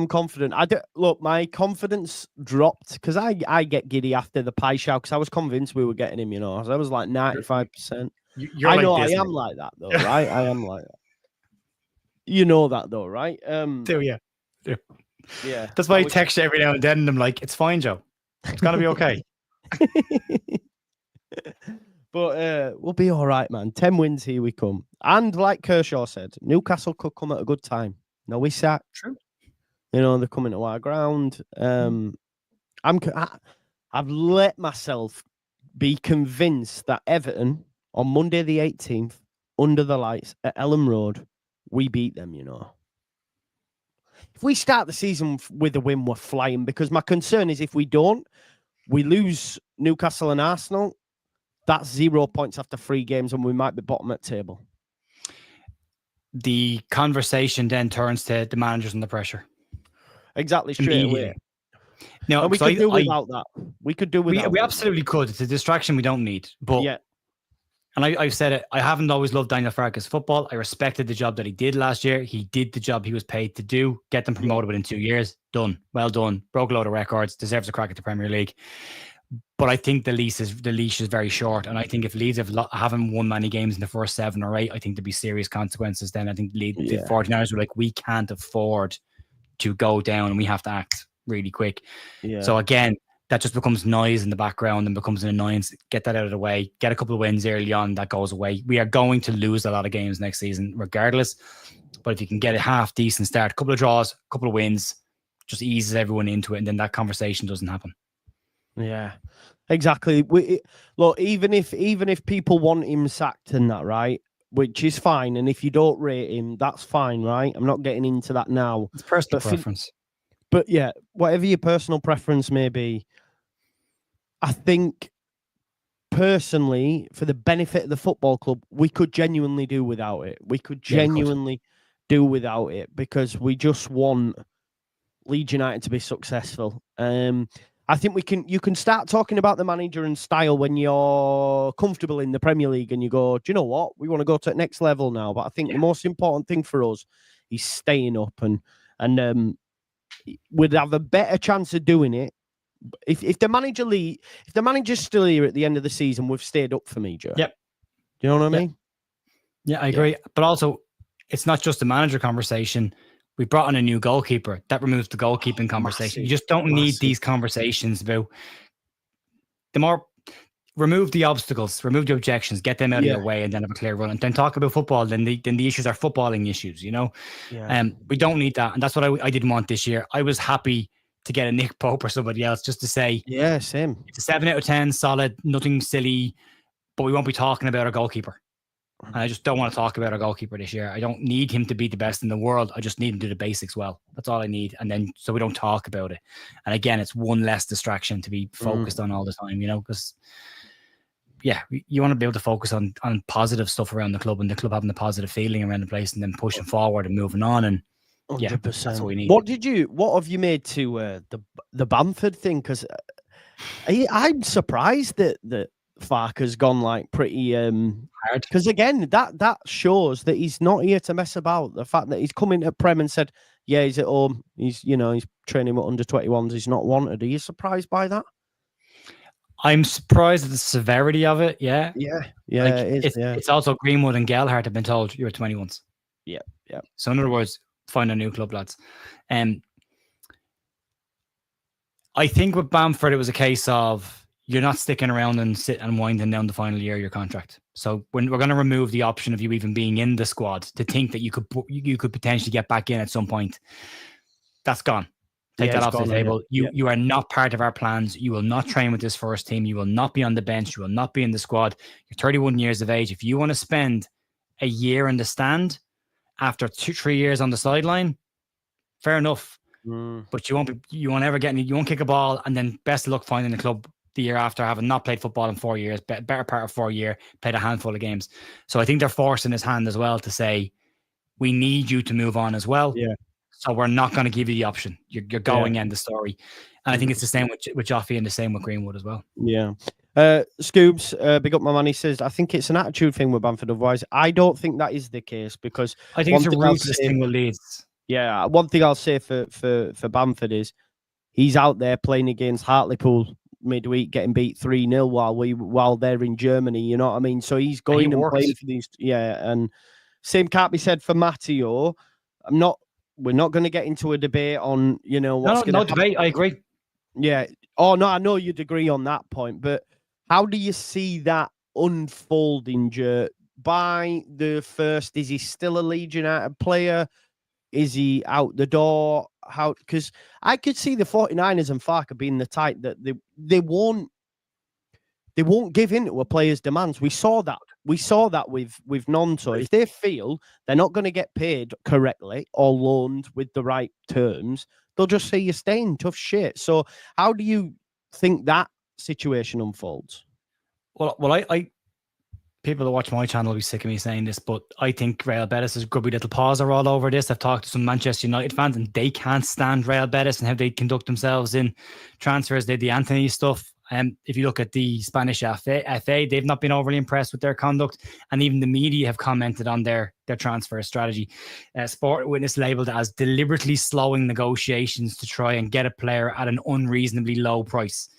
confident. Look, my confidence dropped because I get giddy after the pie shout because I was convinced we were getting him. You know, so I was like 95%. I know I am like that though, right? I am like that. You know that though, right? Yeah. That's why I text you every now and then, and I'm like, "It's fine, Joe. It's gonna be okay." But we'll be all right, man. 10 wins, here we come. And like Kershaw said, Newcastle could come at a good time. No, we sat. True. You know, they're coming to our ground. I've let myself be convinced that Everton on Monday the 18th, under the lights at Ellen Road, we beat them, you know. If we start the season with a win, we're flying, because my concern is if we don't, we lose Newcastle and Arsenal, that's 0 points after 3 games, and we might be bottom at table. The conversation then turns to the managers under pressure. Exactly, straight away. No, and we could do without that. We could do without. We absolutely could. It's a distraction we don't need. But yeah. And I've said it, I haven't always loved Daniel Farke's football. I respected the job that he did last year. He did the job he was paid to do, get them promoted within 2 years. Done. Well done. Broke a load of records, deserves a crack at the Premier League. But I think the leash is very short. And I think if Leeds haven't won many games in the first 7 or 8, I think there'd be serious consequences then. I think the 49ers were like, we can't afford to go down and we have to act really quick. Yeah. So again, that just becomes noise in the background and becomes an annoyance. Get that out of the way. Get a couple of wins early on. That goes away. We are going to lose a lot of games next season regardless. But if you can get a half decent start, a couple of draws, a couple of wins, just eases everyone into it. And then that conversation doesn't happen. Yeah, exactly. Look, even if people want him sacked and that, right, which is fine. And if you don't rate him, that's fine, right? I'm not getting into that now. It's personal preference. But yeah, whatever your personal preference may be, I think personally, for the benefit of the football club, we could genuinely do without it. We could genuinely do without it, because we just want Leeds United to be successful. I think you can start talking about the manager and style when you're comfortable in the Premier League and you go, do you know what? We want to go to the next level now. But I think the most important thing for us is staying up, and we'd have a better chance of doing it if the manager's still here at the end of the season. We've stayed up for me, Joe. Yep. Do you know what I mean? Yeah, I agree. But also, it's not just a manager conversation. We brought on a new goalkeeper. That removes the goalkeeping conversation. You just don't need these conversations about remove the obstacles, remove the objections, get them out of your way, and then have a clear run. And then talk about football. Then the issues are footballing issues, you know? Yeah. We don't need that. And that's what I didn't want this year. I was happy to get a Nick Pope or somebody else just to say, yeah, same. It's a 7 out of 10, solid, nothing silly, but we won't be talking about our goalkeeper. And I just don't want to talk about our goalkeeper this year. I don't need him to be the best in the world. I just need him to do the basics well. That's all I need. And then, so we don't talk about it. And again, it's one less distraction to be focused on all the time, you know, because you want to be able to focus on positive stuff around the club, and the club having the positive feeling around the place, and then pushing forward and moving on. And 100%. That's what we need. What have you made to the Bamford thing? Because I'm surprised that Farke's gone like pretty hard. Because again, that shows that he's not here to mess about. The fact that he's come into Prem and said, yeah, he's at home, he's training with under 21s, he's not wanted. Are you surprised by that? I'm surprised at the severity of it. Yeah. It's also Greenwood and Gelhardt have been told you're 21s. Yeah. So in other words, find a new club, lads. I think with Bamford, it was a case of you're not sticking around and sit and winding down the final year of your contract. So when we're going to remove the option of you even being in the squad, to think that you could potentially get back in at some point, that's gone. Take that off the table. You are not part of our plans. You will not train with this first team. You will not be on the bench. You will not be in the squad. You're 31 years of age. If you want to spend a year in the stand after 2-3 years on the sideline, fair enough. But you won't kick a ball, and then best of luck finding a club the year after having not played football in 4 years, better part of 4 years, played a handful of games. So I think they're forcing his hand as well to say, we need you to move on as well. Yeah. So we're not going to give you the option. You're going end the story. And I think it's the same with Joffy and the same with Greenwood as well. Yeah. Scoobs, big up my man. He says, I think it's an attitude thing with Bamford. Otherwise, I don't think that is the case, because I think it's a ruthless thing with Leeds. Yeah. One thing I'll say for Bamford is he's out there playing against Hartlepool midweek, getting beat 3-0 while they're in Germany. You know what I mean? So he's going and playing for these. Yeah. And same can't be said for Matteo. We're not going to get into a debate on, what's going to happen. Debate. I agree. Yeah. Oh, no, I know you'd agree on that point, but how do you see that unfolding, by the first? Is he still a Leeds United player? Is he out the door? How? Because I could see the 49ers and Farke being the type that they won't they won't give in to a player's demands. We saw that. We saw that with Nonto. If they feel they're not going to get paid correctly or loaned with the right terms, they'll just say you're staying tough shit. So how do you think that situation unfolds? Well, I people that watch my channel will be sick of me saying this, but I think Real Betis' grubby little paws are all over this. I've talked to some Manchester United fans and they can't stand Real Betis and how they conduct themselves in transfers. They the Anthony stuff. If you look at the Spanish FA, they've not been overly impressed with their conduct, and even the media have commented on their transfer strategy. Sport Witness labelled it as deliberately slowing negotiations to try and get a player at an unreasonably low price.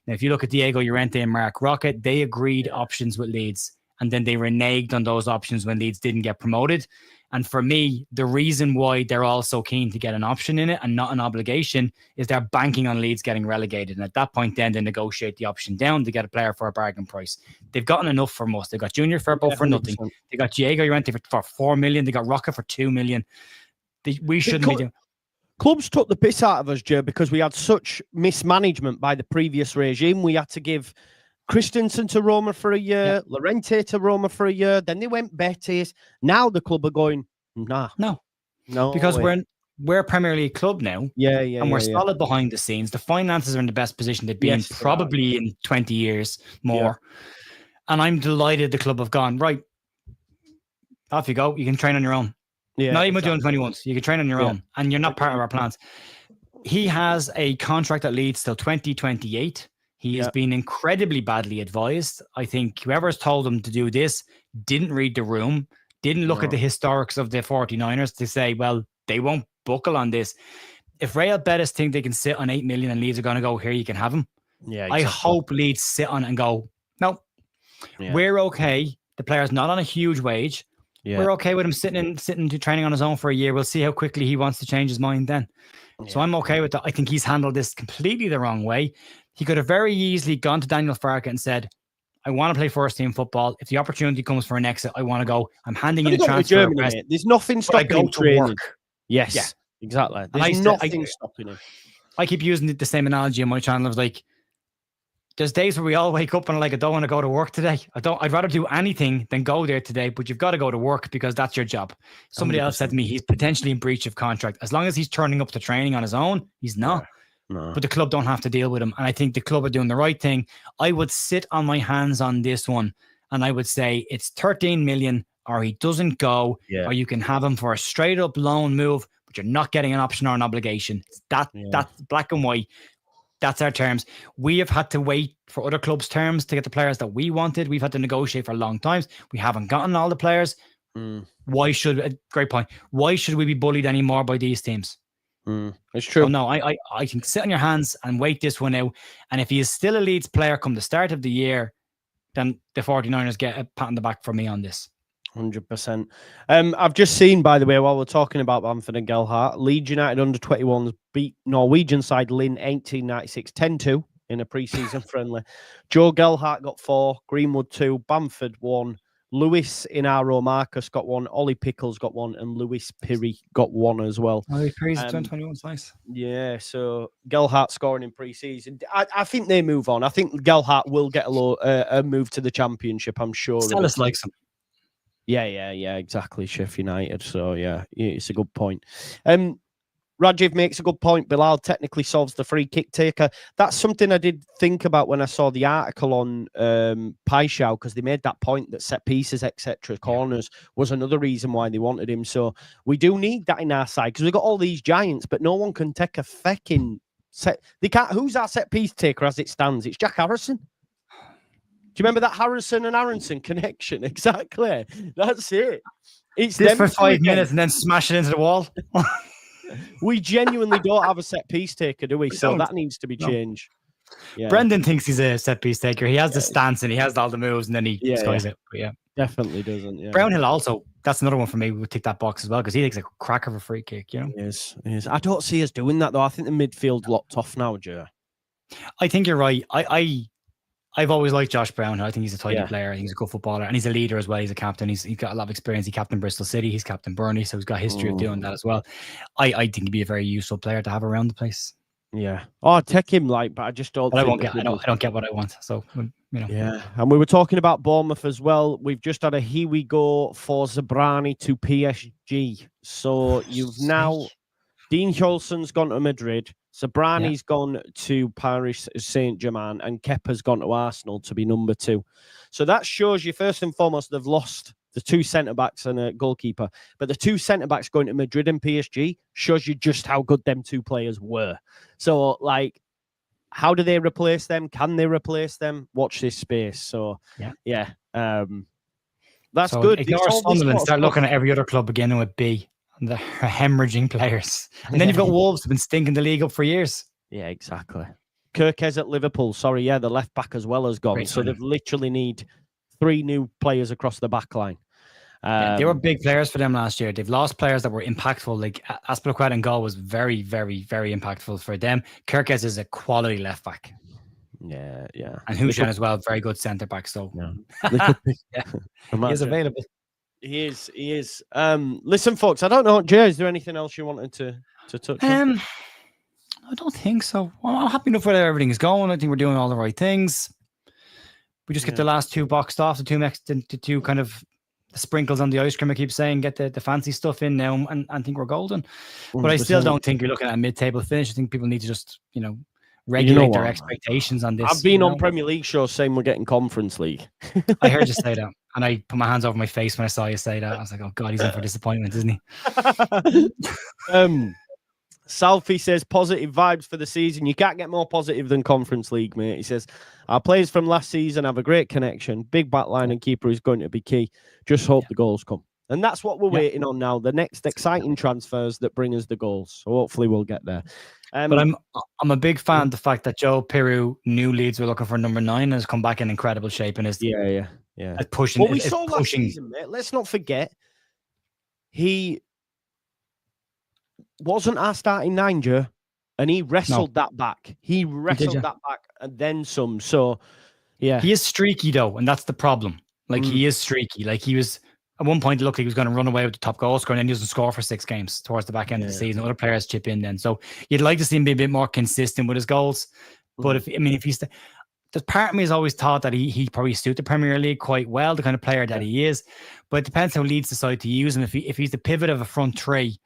Now, if you look at Diego Llorente and Mark Rocket, they agreed options with Leeds, and then they reneged on those options when Leeds didn't get promoted. And for me, the reason why they're all so keen to get an option in it and not an obligation is they're banking on Leeds getting relegated. And at that point, then they negotiate the option down to get a player for a bargain price. They've gotten enough for most. They've got Junior Firpo for nothing. They got Diego Llorente for 4 million. They got Roca for 2 million. We shouldn't be doing. Clubs took the piss out of us, Joe, because we had such mismanagement by the previous regime. We had to give Christensen to Roma for a year, Llorente to Roma for a year. Then they went Betis. Now the club are going, no, because we're a Premier League club now. And we're solid behind the scenes. The finances are in the best position they've been probably in 20 years more. And I'm delighted the club have gone, right, off you go. You can train on your own. Not even doing 21s. You can train on your own, and you're not part of our plans. He has a contract that leads till 2028. He has been incredibly badly advised. I think whoever's told him to do this didn't read the room, didn't look at the historics of the 49ers to say, well, they won't buckle on this. If Real Betis think they can sit on 8 million and Leeds are going to go, here, you can have him. I hope Leeds sit on and go, no, we're okay. The player's not on a huge wage. We're okay with him sitting to training on his own for a year. We'll see how quickly he wants to change his mind then. So I'm okay with that. I think he's handled this completely the wrong way. He could have very easily gone to Daniel Farke and said, I want to play first team football. If the opportunity comes for an exit, I want to go. I'm handing in a transfer request. There's nothing stopping him training. Yes, exactly. There's nothing stopping him. I keep using the same analogy on my channel of like, there's days where we all wake up and like, I don't want to go to work today. I'd rather do anything than go there today, but you've got to go to work because that's your job. Somebody 100%. Else said to me, he's potentially in breach of contract. As long as he's turning up to training on his own, he's not. No. But the club don't have to deal with him. And I think the club are doing the right thing. I would sit on my hands on this one and I would say it's 13 million or he doesn't go or you can have him for a straight up loan move, but you're not getting an option or an obligation. That's black and white. That's our terms. We have had to wait for other clubs' terms to get the players that we wanted. We've had to negotiate for a long time. We haven't gotten all the players. Why should, great point. Why should we be bullied anymore by these teams? It's true. So no, I can sit on your hands and wait this one out. And if he is still a Leeds player come the start of the year, then the 49ers get a pat on the back for me on this. 100%. I've just seen, by the way, while we're talking about Bamford and Gelhardt, Leeds United under 21s beat Norwegian side Lynn 1896 10-2 in a pre-season friendly. Joe Gelhardt got 4, Greenwood 2, Bamford 1, Lewis Inaro Marcus got 1, Ollie Pickles got 1, and Lewis Pirri got 1 as well. Ollie Pirri's 21's nice. Yeah, so Gelhardt scoring in pre-season. I think they move on. I think Gelhardt will get a move to the Championship, I'm sure. Stelis likes him. Yeah, exactly. Sheffield United. So, yeah, it's a good point. Rajiv makes a good point. Bilal technically solves the free kick taker. That's something I did think about when I saw the article on Paixão, because they made that point that set pieces, etc., corners was another reason why they wanted him. So we do need that in our side because we've got all these giants, but no one can take a fecking set. They can't. Who's our set piece taker as it stands? It's Jack Harrison. Do you remember that Harrison and Aronson connection? Exactly. That's it. It's this for 5 minutes and then smash it into the wall. We genuinely don't have a set piece taker, do we? So that needs to be changed. Yeah. Brendan thinks he's a set piece taker. He has the stance and he has all the moves and then he skies it. But definitely doesn't. Yeah. Brownhill also, that's another one for me. We would tick that box as well because he takes a crack of a free kick, you know? Yes. I don't see us doing that though. I think the midfield locked off now, Joe. I think you're right. I've always liked Josh Brown. I think he's a tidy player. I think he's a good footballer. And he's a leader as well. He's a captain. He's got a lot of experience. He captained Bristol City. He's captained Burnley. So he's got a history of doing that as well. I think he'd be a very useful player to have around the place. Yeah. Oh, I'd take him, but I just don't. But I don't get what I want. So You know. Yeah, and we were talking about Bournemouth as well. We've just had a here we go for Zabrani to PSG. So you've now Dean Hjolsen's gone to Madrid, Zabrani's gone to Paris Saint-Germain, and Kepa's gone to Arsenal to be number 2. So that shows you, first and foremost, they've lost the 2 centre-backs and a goalkeeper. But the 2 centre-backs going to Madrid and PSG shows you just how good them 2 players were. So, like, how do they replace them? Can they replace them? Watch this space. So, yeah. That's so good. Ignore Sunderland, start looking at every other club beginning with B. And the hemorrhaging players. And then you've got Wolves who've been stinking the league up for years. Yeah, exactly. Kirkes at Liverpool. Sorry, yeah, the left back as well has gone. So they've literally need 3 new players across the back line. They were big players for them last year. They've lost players that were impactful. Like Aspilicueta in goal was very, very, very impactful for them. Kirkes is a quality left back. Yeah. And Hushan as well, very good centre back. So he is available. He is. Listen, folks, I don't know. Jay, is there anything else you wanted to touch on? I don't think so. I'm happy enough with where everything is going. I think we're doing all the right things. We just get the last 2 boxed off, the 2 kind of sprinkles on the ice cream. I keep saying, get the fancy stuff in now, and I think we're golden. 100%. But I still don't think you're looking at a mid-table finish. I think people need to just, regulate their expectations on this. I've been on Premier League shows saying we're getting Conference League. I heard you say that, and I put my hands over my face when I saw you say that. I was like, oh God, he's in for disappointment, isn't he? Salfi says positive vibes for the season. You can't get more positive than Conference League, mate. He says our players from last season have a great connection. Big backline and keeper is going to be key. Just hope the goals come. And that's what we're waiting on now. The next exciting transfers that bring us the goals. So hopefully we'll get there. But I'm a big fan of the fact that Joe Piru knew Leeds were looking for number 9 and has come back in incredible shape and is pushing. Well, we saw last season, mate. Let's not forget he wasn't our starting 9, Joe, and he wrestled that back. He wrestled that back and then some. So yeah, he is streaky though, and that's the problem. Like he is streaky. Like he was. At one point, it looked like he was going to run away with the top goal scorer, and then he doesn't score for 6 games towards the back end of the season. Other players chip in then. So you'd like to see him be a bit more consistent with his goals. But if he's the part of me has always thought that he probably suit the Premier League quite well, the kind of player that he is. But it depends how Leeds decide to use him. If he's the pivot of a front 3,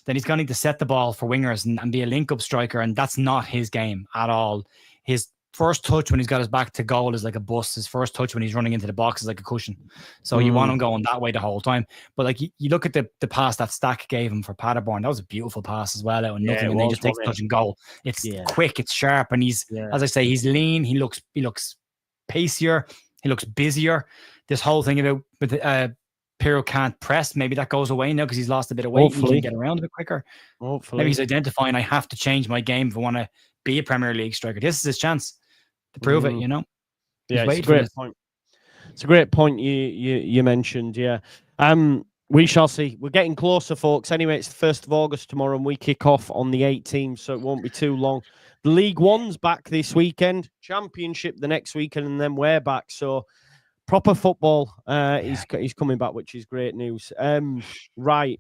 then he's going to need to set the ball for wingers and be a link-up striker, and that's not his game at all. His first touch when he's got his back to goal is like a bus. His first touch when he's running into the box is like a cushion. So you want him going that way the whole time. But like you look at the pass that Stack gave him for Paderborn, that was a beautiful pass as well out of nothing, and then he just takes touch and goal. It's quick, it's sharp, and he's as I say, he's lean. He looks pacier. He looks busier. This whole thing about Pirro can't press, maybe that goes away now because he's lost a bit of weight. He can get around a bit quicker. Hopefully. Maybe he's identifying I have to change my game if I want to be a Premier League striker. This is his chance to prove it, Yeah, it's a great point. It's a great point you mentioned, we shall see. We're getting closer, folks. Anyway, it's the 1st of August tomorrow, and we kick off on the 18th, so it won't be too long. The League One's back this weekend, Championship the next weekend, and then we're back. So proper football is coming back, which is great news. Right,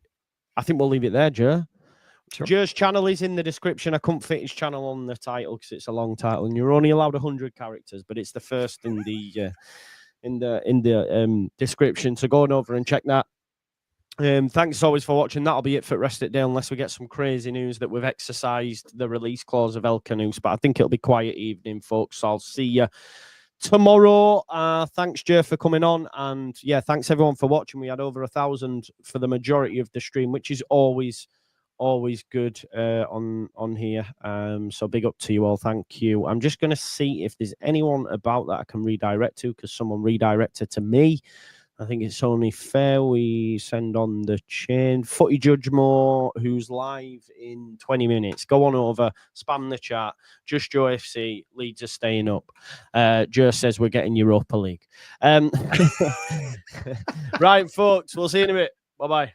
I think we'll leave it there, Joe. Sure. Joe's channel is in the description. I couldn't fit his channel on the title because it's a long title, and you're only allowed 100 characters, but it's the first in the description. So go on over and check that. Thanks as always for watching. That'll be it for Rest It Day, unless we get some crazy news that we've exercised the release clause of El Khannouss. But I think it'll be quiet evening, folks. So I'll see you tomorrow. Thanks, Joe, for coming on, and thanks everyone for watching. We had over 1,000 for the majority of the stream, which is always good on here. So big up to you all. Thank you. I'm just going to see if there's anyone about that I can redirect to, because someone redirected to me. I think it's only fair we send on the chain. Footy Judge Moore, who's live in 20 minutes. Go on over, spam the chat. Just Joe FC, Leeds are staying up. Joe says we're getting Europa League. Right, folks, we'll see you in a bit. Bye-bye.